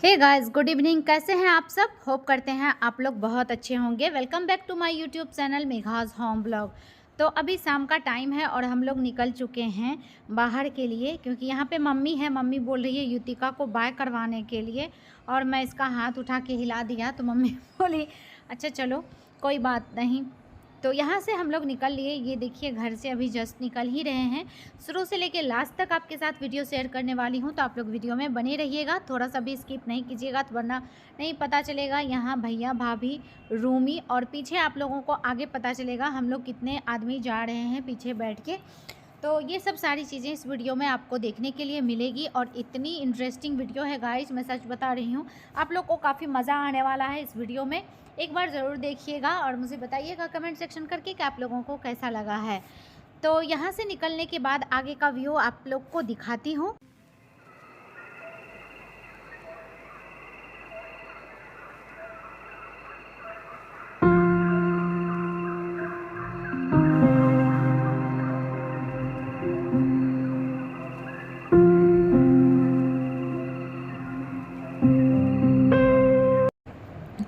Hey guys, good evening. कैसे हैं आप सब? होप करते हैं आप लोग बहुत अच्छे होंगे। Welcome back to my YouTube channel Megha's home blog. तो अभी शाम का टाइम है और हम लोग निकल चुके हैं बाहर के लिए, क्योंकि यहाँ पे मम्मी है। मम्मी बोल रही है युतिका को बाय करवाने के लिए, और मैं इसका हाथ उठा के हिला दिया तो मम्मी बोली अच्छा चलो कोई बात नहीं। तो यहाँ से हम लोग निकल लिए। ये देखिए, घर से अभी जस्ट निकल ही रहे हैं। शुरू से लेकर लास्ट तक आपके साथ वीडियो शेयर करने वाली हूँ, तो आप लोग वीडियो में बने रहिएगा। थोड़ा सा भी स्किप नहीं कीजिएगा, तो वरना नहीं पता चलेगा यहाँ भैया भाभी रूमी, और पीछे आप लोगों को आगे पता चलेगा हम लोग कितने आदमी जा रहे हैं पीछे बैठ के। तो ये सब सारी चीज़ें इस वीडियो में आपको देखने के लिए मिलेगी, और इतनी इंटरेस्टिंग वीडियो है गाइस, मैं सच बता रही हूँ। आप लोग को काफ़ी मज़ा आने वाला है इस वीडियो में। एक बार ज़रूर देखिएगा और मुझे बताइएगा कमेंट सेक्शन करके कि आप लोगों को कैसा लगा है। तो यहाँ से निकलने के बाद आगे का व्यू आप लोग को दिखाती हूँ।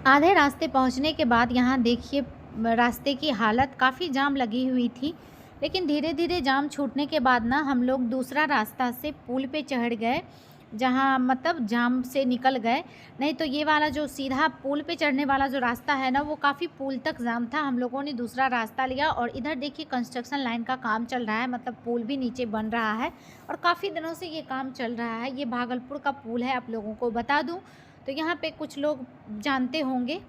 आधे रास्ते पहुंचने के बाद यहाँ देखिए, रास्ते की हालत काफ़ी जाम लगी हुई थी, लेकिन धीरे धीरे जाम छूटने के बाद ना हम लोग दूसरा रास्ता से पुल पे चढ़ गए, जहाँ मतलब जाम से निकल गए। नहीं तो ये वाला जो सीधा पुल पे चढ़ने वाला जो रास्ता है ना, वो काफ़ी पुल तक जाम था। हम लोगों ने दूसरा रास्ता लिया, और इधर देखिए कंस्ट्रक्शन लाइन का काम चल रहा है, मतलब पुल भी नीचे बन रहा है, और काफ़ी दिनों से ये काम चल रहा है। ये भागलपुर का पुल है, आप लोगों को बता दूँ। तो यहाँ पे कुछ लोग जानते होंगे,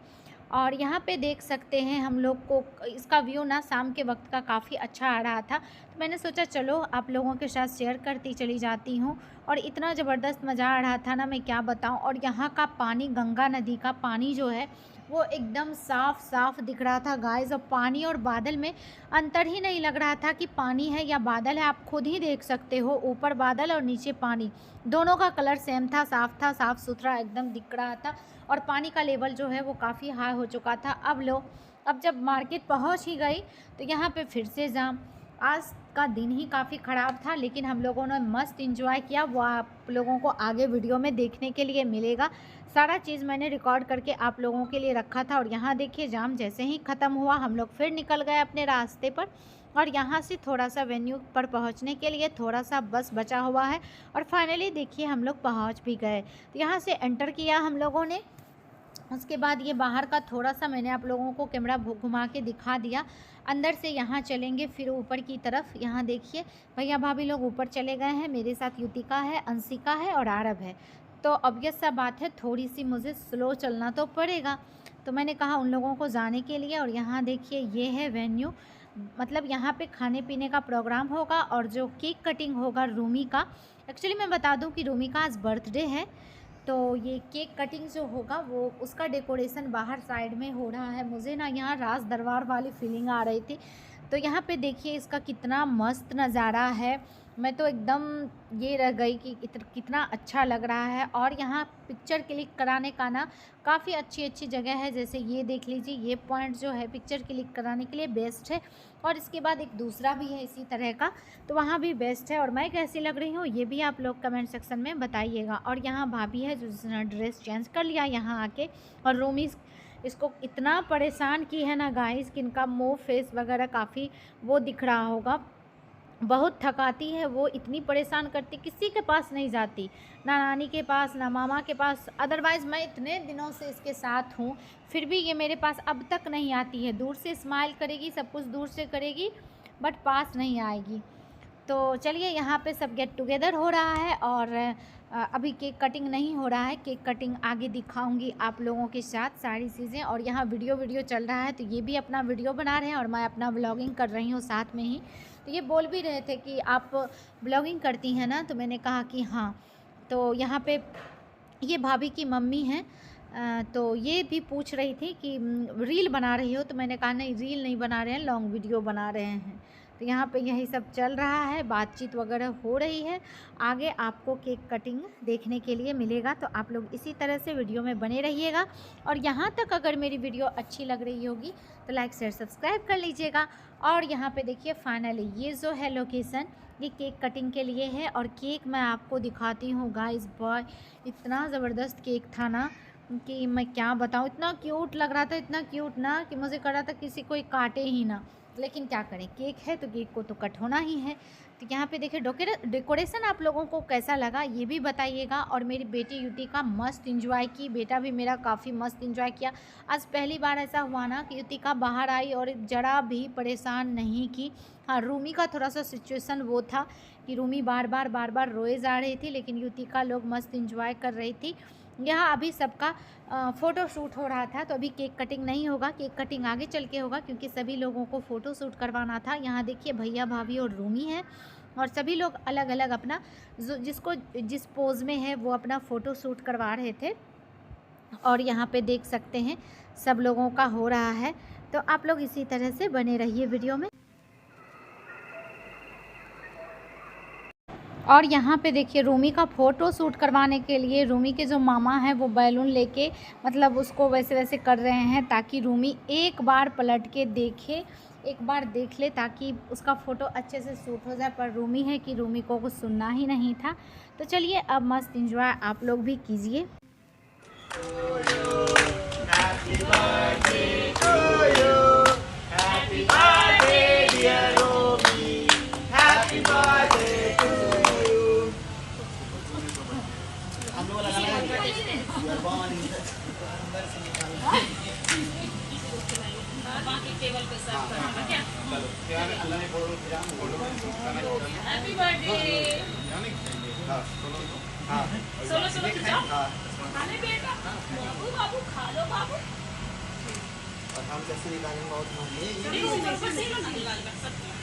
और यहाँ पे देख सकते हैं हम लोग को इसका व्यू ना शाम के वक्त का काफ़ी अच्छा आ रहा था। तो मैंने सोचा चलो आप लोगों के साथ शेयर करती चली जाती हूँ, और इतना ज़बरदस्त मज़ा आ रहा था ना, मैं क्या बताऊँ। और यहाँ का पानी, गंगा नदी का पानी जो है वो एकदम साफ़ साफ़ दिख रहा था गाइस, और पानी और बादल में अंतर ही नहीं लग रहा था कि पानी है या बादल है। आप खुद ही देख सकते हो, ऊपर बादल और नीचे पानी, दोनों का कलर सेम था, साफ़ था, साफ़ सुथरा एकदम दिख रहा था। और पानी का लेवल जो है वो काफ़ी हाई हो चुका था। अब जब मार्केट पहुंच ही गई तो यहाँ पे फिर से जाम। आज का दिन ही काफ़ी ख़राब था, लेकिन हम लोगों ने मस्त इंजॉय किया। वो आप लोगों को आगे वीडियो में देखने के लिए मिलेगा। सारा चीज़ मैंने रिकॉर्ड करके आप लोगों के लिए रखा था। और यहाँ देखिए, जाम जैसे ही ख़त्म हुआ हम लोग फिर निकल गए अपने रास्ते पर, और यहाँ से थोड़ा सा वेन्यू पर पहुँचने के लिए थोड़ा सा बस बचा हुआ है, और फाइनली देखिए हम लोग पहुँच भी गए। तो यहाँ से एंटर किया हम लोगों ने। उसके बाद ये बाहर का थोड़ा सा मैंने आप लोगों को कैमरा घुमा के दिखा दिया। अंदर से यहाँ चलेंगे फिर ऊपर की तरफ। यहाँ देखिए भैया भाभी लोग ऊपर चले गए हैं, मेरे साथ युतिका है, अंशिका है और आरव है। तो ऑब्वियस सा बात है, थोड़ी सी मुझे स्लो चलना तो पड़ेगा, तो मैंने कहा उन लोगों को जाने के लिए। और यहाँ देखिए ये है वेन्यू, मतलब यहाँ पे खाने पीने का प्रोग्राम होगा, और जो केक कटिंग होगा रूमी का। एक्चुअली मैं बता दूँ कि रूमी का आज बर्थडे है, तो ये केक कटिंग जो होगा वो उसका डेकोरेशन बाहर साइड में हो रहा है। मुझे ना यहाँ राज दरबार वाली फीलिंग आ रही थी। तो यहाँ पे देखिए इसका कितना मस्त नज़ारा है। मैं तो एकदम ये रह गई कि कितना अच्छा लग रहा है। और यहाँ पिक्चर क्लिक कराने का ना काफ़ी अच्छी अच्छी जगह है। जैसे ये देख लीजिए, ये पॉइंट जो है पिक्चर क्लिक कराने के लिए बेस्ट है। और इसके बाद एक दूसरा भी है इसी तरह का, तो वहाँ भी बेस्ट है। और मैं कैसी लग रही हूँ ये भी आप लोग कमेंट सेक्शन में बताइएगा। और यहाँ भाभी है जो जिसने ड्रेस चेंज कर लिया यहाँ आके, और रूमी इसको इतना परेशान की है ना गाइस कि इनका मुँह फेस वगैरह काफ़ी वो दिख रहा होगा। बहुत थकाती है वो, इतनी परेशान करती, किसी के पास नहीं जाती, ना नानी के पास ना मामा के पास। अदरवाइज़ मैं इतने दिनों से इसके साथ हूँ, फिर भी ये मेरे पास अब तक नहीं आती है। दूर से स्माइल करेगी, सब कुछ दूर से करेगी, बट पास नहीं आएगी। तो चलिए, यहाँ पे सब गेट टुगेदर हो रहा है, और अभी केक कटिंग नहीं हो रहा है। केक कटिंग आगे दिखाऊंगी आप लोगों के साथ सारी चीज़ें। और यहाँ वीडियो चल रहा है, तो ये भी अपना वीडियो बना रहे हैं, और मैं अपना व्लॉगिंग कर रही हूँ साथ में ही। तो ये बोल भी रहे थे कि आप व्लॉगिंग करती हैं ना, तो मैंने कहा कि हाँ। तो यहाँ पे ये भाभी की मम्मी हैं, तो ये भी पूछ रही थी कि रील बना रही हो, तो मैंने कहा नहीं, रील नहीं बना रहे हैं, लॉन्ग वीडियो बना रहे हैं। तो यहाँ पे यही सब चल रहा है, बातचीत वगैरह हो रही है। आगे आपको केक कटिंग देखने के लिए मिलेगा, तो आप लोग इसी तरह से वीडियो में बने रहिएगा। और यहाँ तक अगर मेरी वीडियो अच्छी लग रही होगी तो लाइक शेयर सब्सक्राइब कर लीजिएगा। और यहाँ पे देखिए फाइनली ये जो है लोकेशन, ये केक कटिंग के लिए है। और केक मैं आपको दिखाती हूँ गाइस, बॉय इतना ज़बरदस्त केक था ना कि मैं क्या बताऊँ, इतना क्यूट लग रहा था, इतना क्यूट ना कि मुझे कर रहा था किसी कोई काटे ही ना। लेकिन क्या करें, केक है तो केक को तो कट होना ही है। तो यहाँ पे देखिए डेकोरेशन आप लोगों को कैसा लगा ये भी बताइएगा। और मेरी बेटी युतिका मस्त इंजॉय की, बेटा भी मेरा काफ़ी मस्त इंजॉय किया। आज पहली बार ऐसा हुआ ना कि युतिका बाहर आई और ज़रा भी परेशान नहीं की। हाँ, रूमी का थोड़ा सा सिचुएशन वो था कि रूमी बार बार रोए जा रही थी, लेकिन युतिका लोग मस्त इंजॉय कर रही थी। यहाँ अभी सबका फ़ोटो शूट हो रहा था, तो अभी केक कटिंग नहीं होगा, केक कटिंग आगे चल के होगा क्योंकि सभी लोगों को फ़ोटो शूट करवाना था। यहाँ देखिए भैया भाभी और रूमी है और सभी लोग अलग अलग अपना जिसको जिस पोज़ में है वो अपना फ़ोटो शूट करवा रहे थे। और यहाँ पे देख सकते हैं सब लोगों का हो रहा है, तो आप लोग इसी तरह से बने रहिए वीडियो में। और यहाँ पे देखिए रूमी का फ़ोटो शूट करवाने के लिए रूमी के जो मामा हैं वो बैलून लेके मतलब उसको वैसे वैसे कर रहे हैं ताकि रूमी एक बार पलट के देखे, एक बार देख ले ताकि उसका फ़ोटो अच्छे से शूट हो जाए। पर रूमी है कि रूमी को कुछ सुनना ही नहीं था। तो चलिए अब मस्त इंजॉय आप लोग भी कीजिए। टेबल पे सर्व करना क्या? Happy birthday. सोलो सोलो खिंचाओ। खाने बेटा बाबू बाबू खा लो बाबू। और हम कैसे निकालेंगे बहुत मांगे नहीं ऊपर से ही निकाल सकते हैं।